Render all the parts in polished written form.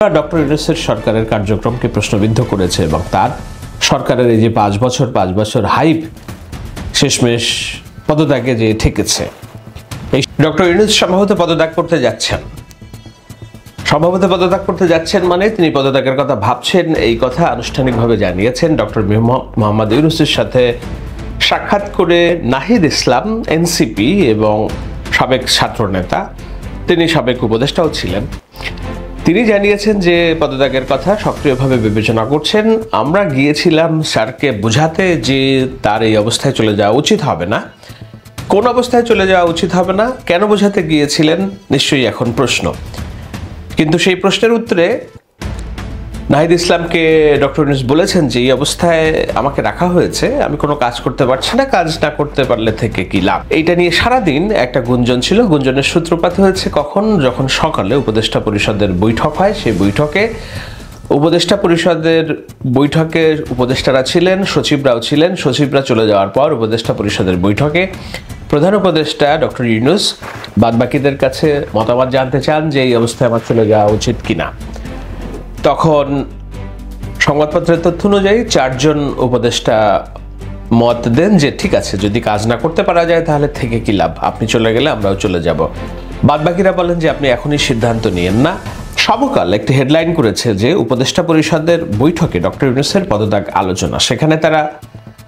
Doctor ইউনূসের সরকারের কার্যক্রমকে প্রশ্নবিদ্ধ করেছে এবং তার সরকারের এই যে 5 বছর হাইপ শেষমেশ পদত্যাগে যে ঠেকেছে। এই ডক্টর ইউনূস সম্ভবত পদত্যাগ করতে যাচ্ছেন মানে তিনি পদত্যাগের কথা ভাবছেন, এই কথা আনুষ্ঠানিকভাবে জানিয়েছেন ডক্টর মোহাম্মদ ইউনূসের সাথে সাক্ষাৎ করে নাহিদ ইসলাম, এনসিপি এবং সাবেক ছাত্রনেতা, তিনি সাবেক উপদেষ্টাও ছিলেন। তিনি জানিয়েছেন যে পদত্যাগের কথা সক্রিয়ভাবে বিবেচনা করছেন। আমরা গিয়েছিলাম স্যারকে বোঝাতে যে তার এই অবস্থায় চলে যাওয়া উচিত হবে না। কোন অবস্থায় চলে যাওয়া উচিত হবে না, কেন বোঝাতে গিয়েছিলেন, নিশ্চয়ই এখন প্রশ্ন। কিন্তু সেই প্রশ্নের উত্তরে নাহিদ ইসলামকে ডক্টর ইউনূস বলেছেন যে এই অবস্থায় আমাকে রাখা হয়েছে, আমি কোনো কাজ করতে পারছি না, কাজ না করতে পারলে থেকে কি লাভ। এইটা নিয়ে সারাদিন একটা গুঞ্জন ছিল। গুঞ্জনের সূত্রপাত হয়েছে যখন সকালে উপদেষ্টা পরিষদের বৈঠক হয়। সেই বৈঠকে উপদেষ্টা পরিষদের বৈঠকে উপদেষ্টারা ছিলেন, সচিবরাও ছিলেন। সচিবরা চলে যাওয়ার পর উপদেষ্টা পরিষদের বৈঠকে প্রধান উপদেষ্টা ডক্টর ইউনূস বাদবাকিদের কাছে মতামত জানতে চান যে এই অবস্থায় আমার চলে যাওয়া উচিত কিনা। তখন সংবাদপত্রের তথ্য অনুযায়ী 4 জন উপদেষ্টা মত দেন যে ঠিক আছে, যদি কাজ না করতে পারা যায় তাহলে থেকে কি লাভ, আপনি চলে গেলে আমরাও চলে যাব। বাদবাকিরা বলেন যে আপনি এখনই সিদ্ধান্ত নিয়েন না। সমকাল একটি হেডলাইন করেছে যে উপদেষ্টা পরিষদের বৈঠকে ডক্টর ইউনূসের পদত্যাগ আলোচনা। সেখানে তারা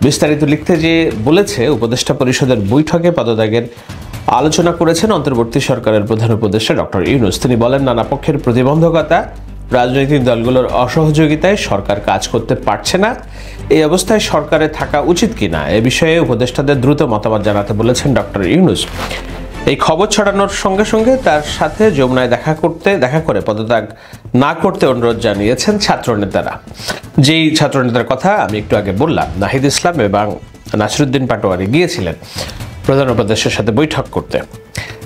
বিস্তারিত লিখতে যে বলেছে উপদেষ্টা পরিষদের বৈঠকে পদত্যাগের আলোচনা করেছেন অন্তর্বর্তী সরকারের প্রধান উপদেষ্টা ডক্টর ইউনূস। তিনি বলেন নানা পক্ষের প্রতিবন্ধকতা, রাজনৈতিক দলগুলোর অসহযোগিতায় সরকার কাজ করতে পারছে না। এই অবস্থায় সরকারে থাকা উচিত কিনা এ বিষয়ে উপদেষ্টাদের দ্রুত মতামত জানাতে বলেছেন ডক্টর ইউনূস। এই খবর ছড়ানোর সঙ্গে সঙ্গে তার সাথে যমুনায় দেখা করে পদত্যাগ না করতে অনুরোধ জানিয়েছেন ছাত্রনেতারা। যেই ছাত্রনেতার কথা আমি একটু আগে বললাম, নাহিদ ইসলাম এবং নাসিরুদ্দিন পাটোয়ারি গিয়েছিলেন প্রধান উপদেষ্টার সাথে বৈঠক করতে।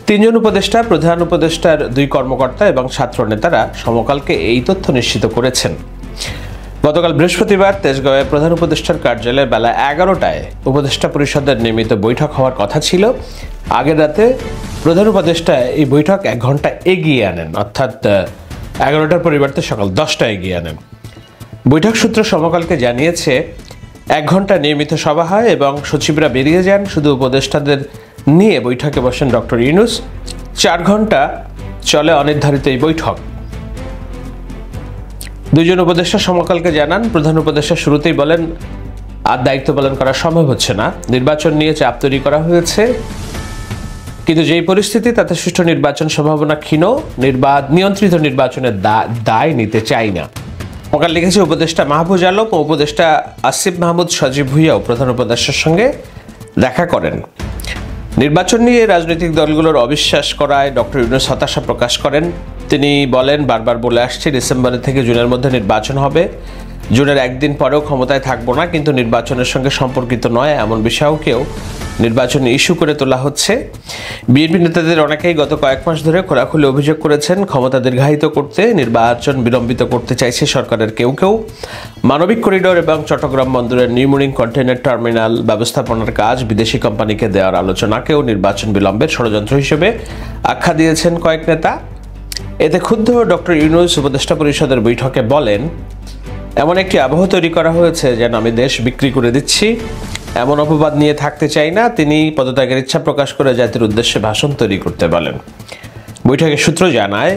3 জন উপদেষ্টা, প্রধান উপদেষ্টার 2 কর্মকর্তা এবং ছাত্র নেতারা সমকালকে এই তথ্য নিশ্চিত করেছেন। গতকাল বৃহস্পতিবার তেজগাঁওয়ে প্রধান উপদেষ্টার কার্যালয়ে বেলা 11টায় উপদেষ্টা পরিষদের নিয়মিত বৈঠক হওয়ার কথা ছিল। আগের রাতে প্রধান উপদেষ্টা এই বৈঠক 1 ঘন্টা এগিয়ে আনেন, অর্থাৎ 11টার পরিবর্তে সকাল 10টায় এগিয়ে আনেন। বৈঠক সূত্র সমকালকে জানিয়েছে 1 ঘন্টা নিয়মিত সভা হয় এবং সচিবরা বেরিয়ে যান, শুধু উপদেষ্টাদের নিয়ে বৈঠকে বসেন ডক্টর ইউনূস। 4 ঘন্টা চলে অনির্ধারিত এই বৈঠক। 2 জন উপদেষ্টা সমকালকে জানান, প্রধান উপদেষ্টা শুরুতেই বলেন আর দায়িত্ব পালন করা সম্ভব হচ্ছে না, নির্বাচন নিয়ে চাপ তৈরি করা হয়েছে, কিন্তু যেই পরিস্থিতি তাতে সুষ্ঠু নির্বাচন সম্ভাবনা ক্ষীণ, নিয়ন্ত্রিত নির্বাচনের দায় নিতে চাই না। সমকাল লিখেছে উপদেষ্টা মাহফুজ আলম ও উপদেষ্টা আসিফ মাহমুদ সজীব ভুঁইয়াও প্রধান উপদেষ্টার সঙ্গে দেখা করেন। নির্বাচন নিয়ে রাজনৈতিক দলগুলোর অবিশ্বাস করায় ডক্টর ইউনূস হতাশা প্রকাশ করেন। তিনি বলেন, বারবার বলে আসছি ডিসেম্বরের থেকে জুনের মধ্যে নির্বাচন হবে, জুনের একদিন পরেও ক্ষমতায় থাকবো না, কিন্তু নির্বাচনের সঙ্গে সম্পর্কিত নয় এমন বিষয়কেও নির্বাচন ইস্যু করে তোলা হচ্ছে। বিএনপি নেতাদের অনেকেই গত কয়েক মাস ধরে খোলাখুলি অভিযোগ করেছেন ক্ষমতা দীর্ঘায়িত করতে নির্বাচন বিলম্বিত করতে চাইছে সরকারের কেউ। মানবিক করিডোর এবং চট্টগ্রাম বন্দরের নিউমুরিং কন্টেইনার টার্মিনাল ব্যবস্থাপনার কাজ বিদেশি কোম্পানিকে দেওয়ার আলোচনাকেও নির্বাচন বিলম্বের ষড়যন্ত্র হিসেবে আখ্যা দিয়েছেন কয়েক নেতা। এতে ক্ষুব্ধ ডক্টর ইউনূস উপদেষ্টা পরিষদের বৈঠকে বলেন, এমন একটি আবহ তৈরি করা হয়েছে যেন আমি দেশ বিক্রি করে দিচ্ছি, এমন অপবাদ নিয়ে থাকতে চাই না। তিনি পদত্যাগের ইচ্ছা প্রকাশ করে জাতির উদ্দেশ্যে ভাষণ তৈরি করতে বলেন। বৈঠকের সূত্র জানায়,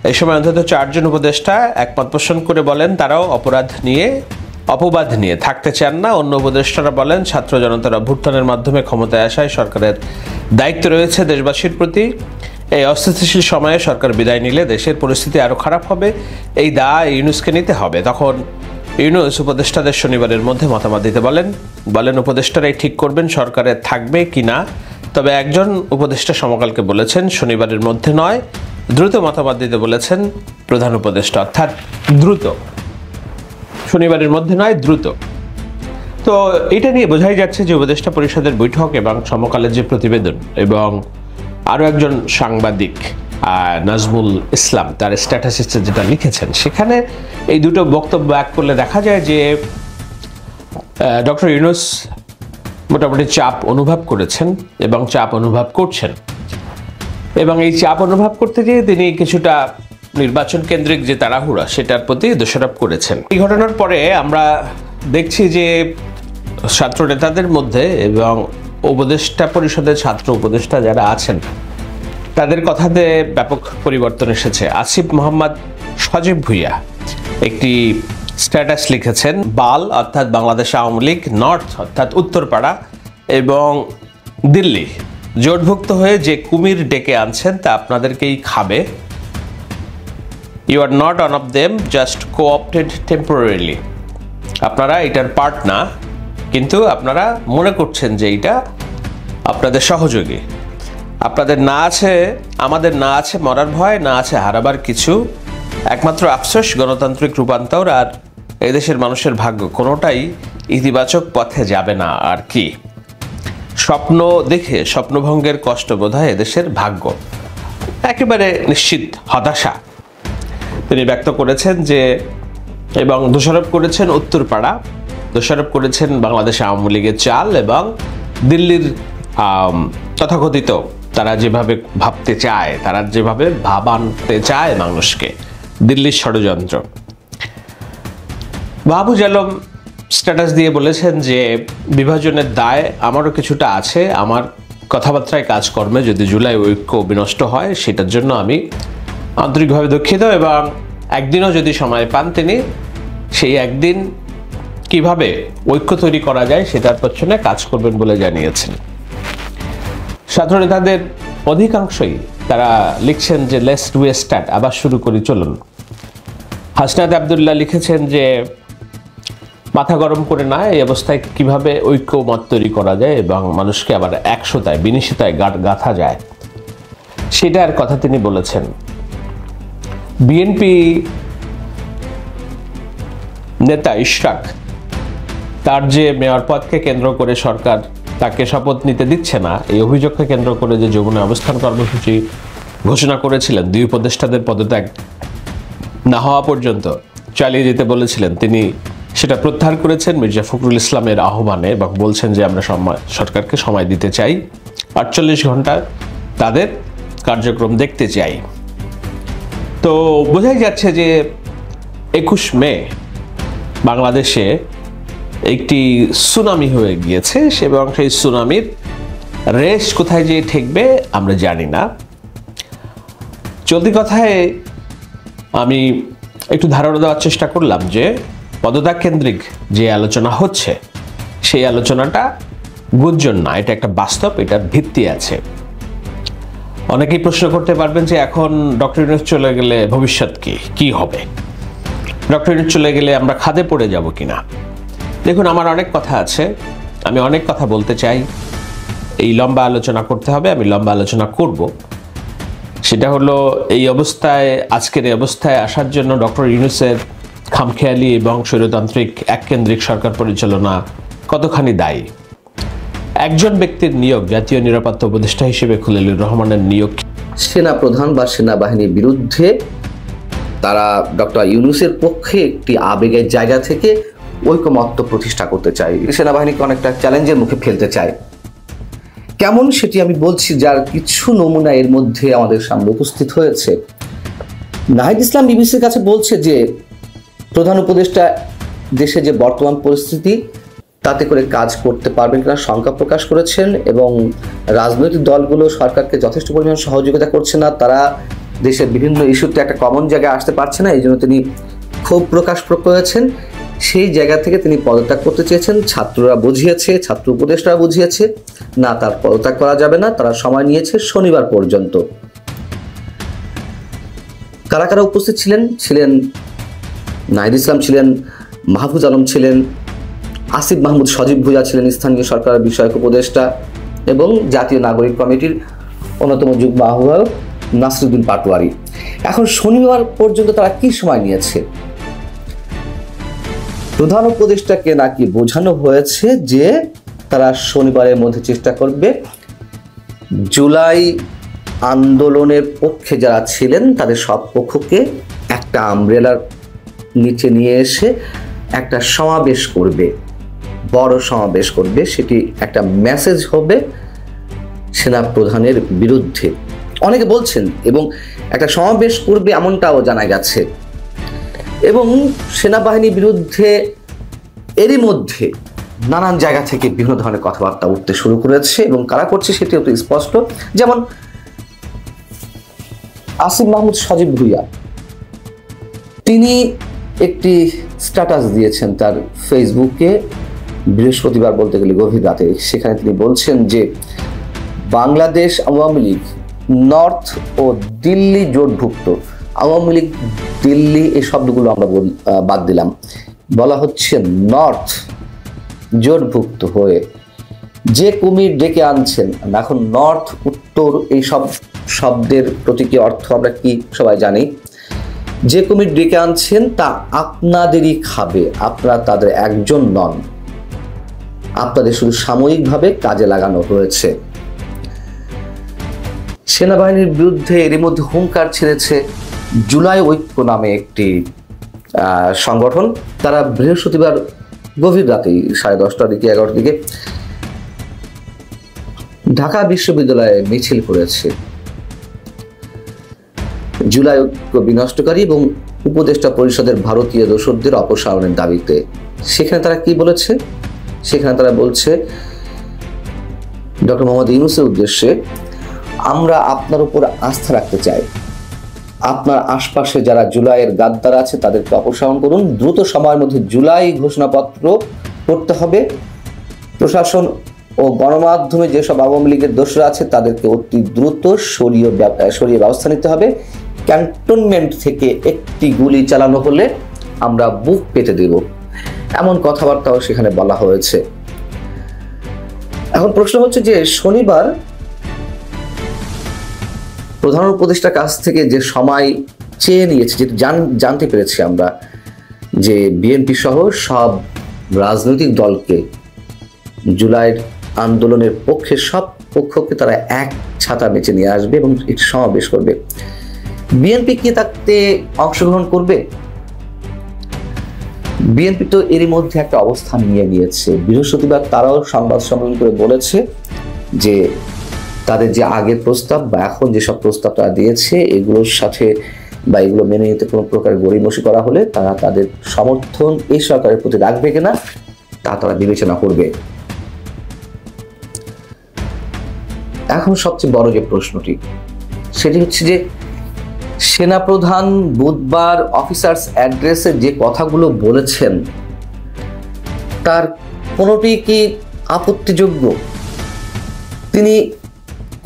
এই সময় অন্তত 4 জন উপদেষ্টা একমত পোষণ করে বলেন তারাও অপবাদ নিয়ে থাকতে চান না। অন্য উপদেষ্টারা বলেন ছাত্র জনতার অভ্যুত্থানের মাধ্যমে ক্ষমতায় আসায় সরকারের দায়িত্ব রয়েছে দেশবাসীর প্রতি। এই অস্থিতিশীল সময়ে সরকার বিদায় নিলে দেশের পরিস্থিতি আরও খারাপ হবে, এই দায় ইউনূসকে নিতে হবে। তখন ইউনূস উপদেষ্টাদের শনিবারের মধ্যে মতামত দিতে বলেন উপদেষ্টারাই ঠিক করবেন সরকারে থাকবে কি না। তবে একজন উপদেষ্টা সমকালকে বলেছেন শনিবারের মধ্যে নয়, দ্রুত মতামত দিতে বলেছেন প্রধান উপদেষ্টা, অর্থাৎ দ্রুত, শনিবারের মধ্যে নয়, দ্রুত। তো এটা নিয়ে বোঝাই যাচ্ছে যে উপদেষ্টা পরিষদের বৈঠক এবং সমকালের যে প্রতিবেদন এবং আরও একজন সাংবাদিক নাজমুল ইসলাম তার স্ট্যাটাসে যেটা লিখেছেন, সেখানে এই দুটো বক্তব্য এক করলে দেখা যায় যে ডক্টর ইউনূস মোটামুটি চাপ অনুভব করেছেন এবং চাপ অনুভব করছেন, এবং এই চাপ অনুভব করতে গিয়ে তিনি কিছুটা নির্বাচন কেন্দ্রিক যে তাড়াহুড়া সেটার প্রতি দোষারোপ করেছেন। এই ঘটনার পরে আমরা দেখছি যে ছাত্র নেতাদের মধ্যে এবং উপদেষ্টা পরিষদের ছাত্র উপদেষ্টা যারা আছেন তাদের কথাতে ব্যাপক পরিবর্তন এসেছে। আসিফ মোহাম্মদ সজীব ভুইয়া একটি স্ট্যাটাস লিখেছেন, বাল অর্থাৎ বাংলাদেশ আওয়ামী লীগ, নর্থ অর্থাৎ উত্তরপাড়া এবং দিল্লি জোটভুক্ত হয়ে যে কুমির ডেকে আনছেন তা আপনাদেরকেই খাবে। You are not one of them, just coopted temporarily. আপনারা এটার পার্ট না, কিন্তু আপনারা মনে করছেন যে এটা আপনাদের সহযোগী। আপনাদের না আছে, আমাদের না আছে মরার ভয়, না আছে হারাবার কিছু, একমাত্র আফসোস গণতান্ত্রিক রূপান্তর আর এদেশের মানুষের ভাগ্য কোনোটাই ইতিবাচক পথে যাবে না। আর কি স্বপ্ন দেখে স্বপ্নভঙ্গের কষ্ট বোধহয় এদেশের ভাগ্য, একেবারে নিশ্চিত হতাশা তিনি ব্যক্ত করেছেন যে, এবং দোষারোপ করেছেন উত্তরপাড়া, দোষারোপ করেছেন বাংলাদেশ আওয়ামী লীগের চাল এবং দিল্লির তথাকথিত তারা যেভাবে ভাবতে চায়, তারা যেভাবে ভাবানতে চায় মানুষকে, দিল্লির ষড়যন্ত্র। মাহফুজ আলম স্ট্যাটাস দিয়ে বলেছেন যে বিভাজনের দায় আমারও কিছুটা আছে, আমার কথাবার্তায় কাজকর্মে যদি জুলাই ঐক্য বিনষ্ট হয় সেটার জন্য আমি আন্তরিকভাবে দুঃখিত, এবং একদিনও যদি সময় পান তিনি সেই একদিন কিভাবে ঐক্য তৈরি করা যায় সেটার পেছনে কাজ করবেন বলে জানিয়েছেন। ছাত্র নেতাদের অধিকাংশই তারা লিখছেন যে লেটস ডু এ স্টার্ট, আবার শুরু করি চলুন। হাসনাত আবদুল্লাহ লিখেছেন যে মাথা গরম করে না, এই অবস্থায় কিভাবে ঐক্য মত তৈরি করা যায় এবং মানুষকে আবার একশোতায় বিনিশিতায় গাঁথা যায় সেটার কথা তিনি বলেছেন। বিএনপি নেতা ইশরাক, তার যে মেয়র পদকে কেন্দ্র করে সরকার তাকে শপথ নিতে দিচ্ছে না, এই অভিযোগকে কেন্দ্র করে যে যমুনা অবস্থান কর্মসূচি ঘোষণা করেছিলেন, দুই উপদেষ্টাদের পদত্যাগ না হওয়া পর্যন্ত চালিয়ে যেতে বলেছিলেন, তিনি সেটা প্রত্যাহার করেছেন মির্জা ফখরুল ইসলামের আহ্বানে এবং বলছেন যে আমরা সরকারকে সময় দিতে চাই, 48 ঘন্টা তাদের কার্যক্রম দেখতে চাই। তো বোঝাই যাচ্ছে যে 21 মে বাংলাদেশে একটি সুনামি হয়ে গিয়েছে এবং সেই সুনামির রেশ কোথায় যেয়ে ঠেকবে আমরা জানি না। চলতি কথায় আমি একটু ধারণা দেওয়ার চেষ্টা করলাম যে পদত্যাগ কেন্দ্রিক যে আলোচনা হচ্ছে সেই আলোচনাটা গুঞ্জন না, এটা একটা বাস্তব, এটার ভিত্তি আছে। অনেকেই প্রশ্ন করতে পারবেন যে এখন ডক্টর ইউনূস চলে গেলে ভবিষ্যৎ কি হবে, ডক্টর ইউনূস চলে গেলে আমরা খাদে পড়ে যাব কিনা। দেখুন, আমার অনেক কথা আছে, আমি অনেক কথা বলতে চাই, এই লম্বা আলোচনা করতে হবে, আমি লম্বা আলোচনা করব। সেটা হলো এই অবস্থায়, আজকের এই অবস্থায় আসার জন্য ডক্টর ইউনূসের খামখেয়ালি এবং স্বৈরতান্ত্রিক এককেন্দ্রিক সরকার পরিচালনা কতখানি দায়ী। একজন ব্যক্তির নিয়োগ, জাতীয় নিরাপত্তা উপদেষ্টা হিসেবে খলিলুর রহমানের নিয়োগ, সেনা প্রধান বা সেনাবাহিনীর বিরুদ্ধে তারা ডক্টর ইউনূসের পক্ষে একটি আবেগের জায়গা থেকে ঐকমত্য প্রতিষ্ঠা করতে চায়, সেনাবাহিনীকে অনেকটা চ্যালেঞ্জের মুখে ফেলতে চায়। কেমন সেটি আমি বলছি, যার কিছু নমুনা এর মধ্যে আমাদের সামনে উপস্থিত হয়েছে। নাহিদ ইসলাম বিবিসির কাছে বলছে যে প্রধান উপদেষ্টা দেশে যে বর্তমান পরিস্থিতি তাতে করে কাজ করতে পারবেন কিনা শঙ্কা প্রকাশ করেছেন, এবং রাজনৈতিক দলগুলো সরকারকে যথেষ্ট পরিমাণ সহযোগিতা করছে না, তারা দেশের বিভিন্ন ইস্যুতে একটা কমন জায়গায় আসতে পারছে না, এই জন্য তিনি ক্ষোভ প্রকাশ করেছেন। সেই জায়গা থেকে তিনি পদত্যাগ করতে চেয়েছেন। ছাত্ররা বুঝিয়েছে, ছাত্র উপদেষ্টারা বুঝিয়েছে না, তার পদত্যাগ করা যাবে না, তারা সময় নিয়েছে শনিবার পর্যন্ত। কারা কারা উপস্থিত ছিলেন নাহিদ ইসলাম ছিলেন, মাহফুজ আলম ছিলেন, আসিফ মাহমুদ সজীব ভুইয়া ছিলেন স্থানীয় সরকারের বিষয়ক উপদেষ্টা, এবং জাতীয় নাগরিক কমিটির অন্যতম যুগ্ম আহ্বায়ক নাসিরউদ্দিন পাটোয়ারি। এখন শনিবার পর্যন্ত তারা কি সময় নিয়েছে? প্রধান উপদেষ্টাকে নাকি বোঝানো হয়েছে যে তারা শনিবারের মধ্যে চেষ্টা করবে জুলাই আন্দোলনের পক্ষে যারা ছিলেন তাদের সব পক্ষকে একটা আমব্রেলার নিচে নিয়ে এসে একটা সমাবেশ করবে, বড় সমাবেশ করবে। সেটি একটা মেসেজ হবে সেনা প্রধানের বিরুদ্ধে, অনেকে বলছেন। এবং একটা সমাবেশ করবে এমনটাও জানা গেছে। এবং সেনাবাহিনীর বিরুদ্ধে এরই মধ্যে নানান জায়গা থেকে বিভিন্ন ধরনের কথাবার্তা উঠতে শুরু করেছে এবং কারা করছে সেটি অতি স্পষ্ট। যেমন আসিফ মাহমুদ সজীব ভুইয়া, তিনি একটি স্ট্যাটাস দিয়েছেন তার ফেসবুকে বৃহস্পতিবার, বলতে গেলে গভীর রাতে। সেখানে তিনি বলছেন যে বাংলাদেশ আওয়ামী লীগ নর্থ ও দিল্লি জোটভুক্ত, আওয়ামী লীগ দিল্লি এই শব্দগুলো আমরা বাদ দিলাম, বলা হচ্ছে নর্থ জোটভুক্ত হয়ে যে কুমির ডেকে আনছেন। এখন নর্থ উত্তর এই সব শব্দের প্রতীকী অর্থ আমরা কি সবাই জানি। যে কুমির ডেকে আনছেন তা আপনাদেরই খাবে, আপনারা তাদের একজন নন, আপনাদের শুধু সাময়িকভাবে কাজে লাগানো হয়েছে। সেনাবাহিনীর বিরুদ্ধে এরই মধ্যে হুঙ্কার ছেড়েছে জুলাই ঐক্য নামে একটি সংগঠন। তারা বৃহস্পতিবার গভীর রাতে 10:30টার দিকে 11টার দিকে ঢাকা বিশ্ববিদ্যালয়ে মিছিল করেছে জুলাই ঐক্য বিনষ্টকারী এবং উপদেষ্টা পরিষদের ভারতীয় দোসরদের অপসারণের দাবিতে। সেখানে তারা কি বলেছে? সেখানে তারা বলছে ডক্টর মোহাম্মদ ইউনূসের উদ্দেশ্যে, আমরা আপনার উপর আস্থা রাখতে চাই, আপনার আশপাশে যারা জুলাইয়ের গাদ্দার আছে তাদেরকে অপসারণ করুন, দ্রুত সময়ের মধ্যে জুলাই ঘোষণাপত্র করতে হবে, প্রশাসন ও গণমাধ্যমে যেসব আওয়ামী লীগের দোষরা আছে তাদেরকে অতি দ্রুত সরিয়ে ব্যবস্থা নিতে হবে, ক্যান্টনমেন্ট থেকে একটি গুলি চালানো হলে আমরা বুক পেতে দেব, এমন কথাবার্তাও সেখানে বলা হয়েছে। এখন প্রশ্ন হচ্ছে যে শনিবার প্রধান উপদেষ্টার কাছ থেকে যে সময় চেয়ে নিয়েছে, যেটা জানতে পেরেছি আমরা, যে বিএনপি সহ সব রাজনৈতিক দলকে জুলাইয়ের আন্দোলনের পক্ষে সব পক্ষকে তারা এক ছাতা নিচে নিয়ে আসবে এবং একটি সমাবেশ করবে। বিএনপি কি তাতে অংশগ্রহণ করবে? বিএনপি তো এরই মধ্যে একটা অবস্থান নিয়ে নিয়েছে। বৃহস্পতিবার তারাও সংবাদ সম্মেলন করে বলেছে যে তাদের যে আগের প্রস্তাব বা এখন যেসব প্রস্তাব তারা দিয়েছে এগুলোর সাথে বা এগুলো মেনে নিতে কোনো প্রকার গড়িমসি করা হলে তারা তাদের সমর্থন এই সরকারের প্রতি রাখবে কিনা তা তারা বিবেচনা করবে। এখন সবচেয়ে বড় যে প্রশ্নটি সেটি হচ্ছে যে সেনাপ্রধান বুধবার অফিসার্স অ্যাড্রেসে যে কথাগুলো বলেছেন তার কোনোটি কি আপত্তিযোগ্য? তিনি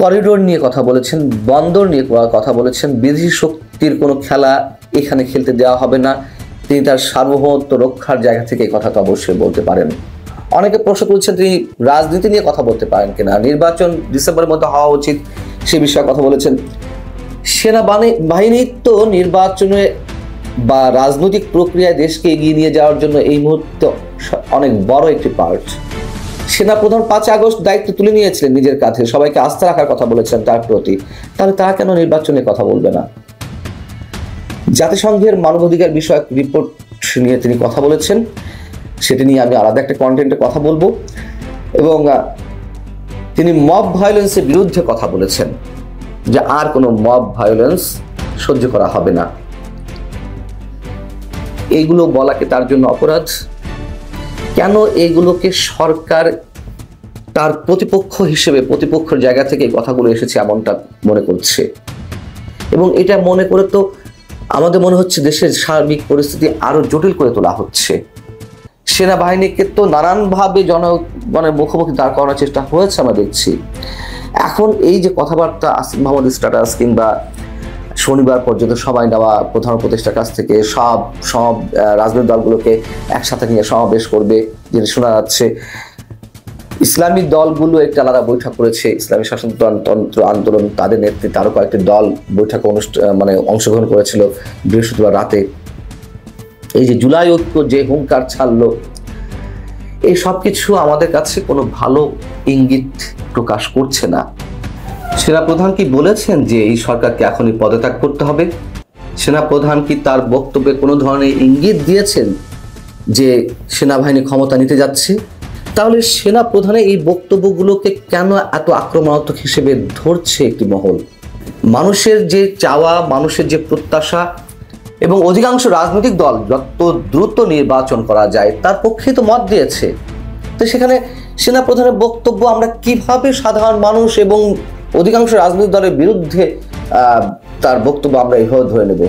করিডোর নিয়ে কথা বলেছেন, বন্দর নিয়ে কথা বলেছেন, বিদেশি শক্তির কোনো খেলা এখানে খেলতে দেওয়া হবে না। তিনি তার সার্বভৌমত্ব রক্ষার জায়গা থেকে এই কথা তো অবশ্যই বলতে পারেন। অনেকে প্রশ্ন করছেন তিনি রাজনীতি নিয়ে কথা বলতে পারেন কিনা, নির্বাচন ডিসেম্বরের মধ্যে হওয়া উচিত সে বিষয়ে কথা বলেছেন। সেনাবাহিনী তো নির্বাচনে বা রাজনৈতিক প্রক্রিয়ায় দেশকে এগিয়ে নিয়ে যাওয়ার জন্য এই মুহূর্তে অনেক বড় একটি পার্ট। সেনাপ্রধান 5 আগস্ট দায়িত্ব তুলে নিয়েছিলেন নিজের কাছে, সবাইকে আস্থা রাখার কথা বলেছেন তার প্রতি, তাহলে তারা কেন নির্বাচনে কথা বলবে না? জাতিসংঘের মানবাধিকার বিষয়ক রিপোর্ট নিয়ে তিনি কথা বলেছেন, সেটি নিয়ে আমি আলাদা একটা কন্টেন্টে কথা বলবো। এবং তিনি মব ভায়োলেন্সের বিরুদ্ধে কথা বলেছেন যে আর কোনো মব ভায়োলেন্স সহ্য করা হবে না। এইগুলো বলাকে তার জন্য অপরাধ? কেন এগুলোকে সরকার তার প্রতিপক্ষ হিসেবে প্রতিপক্ষের জায়গা থেকে এই কথাগুলো এসেছে এমনটা মনে করছে? এবং এটা মনে করে তো আমাদের মনে হচ্ছে দেশের সার্বিক পরিস্থিতি আরো জটিল করে তোলা হচ্ছে। সেনাবাহিনীকে তো নানানভাবে জনগণের মুখোমুখি দাঁড় করানোর চেষ্টা হয়েছে আমরা দেখছি। এখন এই যে কথাবার্তা আসিফ মাহমুদ স্ট্যাটাস কিংবা শনিবার পর্যন্ত সবাই নেওয়া প্রধান উপদেষ্টার কাছ থেকে সব রাজনৈতিক দলগুলোকে একসাথে নিয়ে সমাবেশ করবে, যেটা শোনা যাচ্ছে। ইসলামী দলগুলো একটা আলাদা বৈঠক করেছে, ইসলামী শাসনতন্ত্র আন্দোলন তাদের নেতৃত্বে আরো কয়েকটি দল বৈঠকে অংশগ্রহণ করেছিল বৃহস্পতিবার রাতে। এই যে জুলাই ঐক্য যে হুঙ্কার ছাড়লো, এই সব কিছু আমাদের কাছে কোনো ভালো ইঙ্গিত প্রকাশ করছে না। সেনাপ্রধান কি বলেছেন যে এই সরকারকে এখনই পদত্যাগ করতে হবে? সেনাপ্রধান কি তার বক্তব্যে কোনো ধরনের ইঙ্গিত দিয়েছেন যে সেনাবাহিনী ক্ষমতা নিতে যাচ্ছে? তাহলে সেনাপ্রধানের এই বক্তব্যগুলোকে কেন এত আক্রমণাত্মক হিসেবে ধরছে একটি মহল? মানুষের যে চাওয়া, মানুষের যে প্রত্যাশা এবং অধিকাংশ রাজনৈতিক দল যত দ্রুত নির্বাচন করা যায় তার পক্ষে তো মত দিয়েছে। তো সেখানে সেনাপ্রধানের বক্তব্য আমরা কিভাবে সাধারণ মানুষ এবং অধিকাংশ রাজনৈতিক দলের বিরুদ্ধে তার বক্তব্য আমরা এইভাবে ধরে নেব?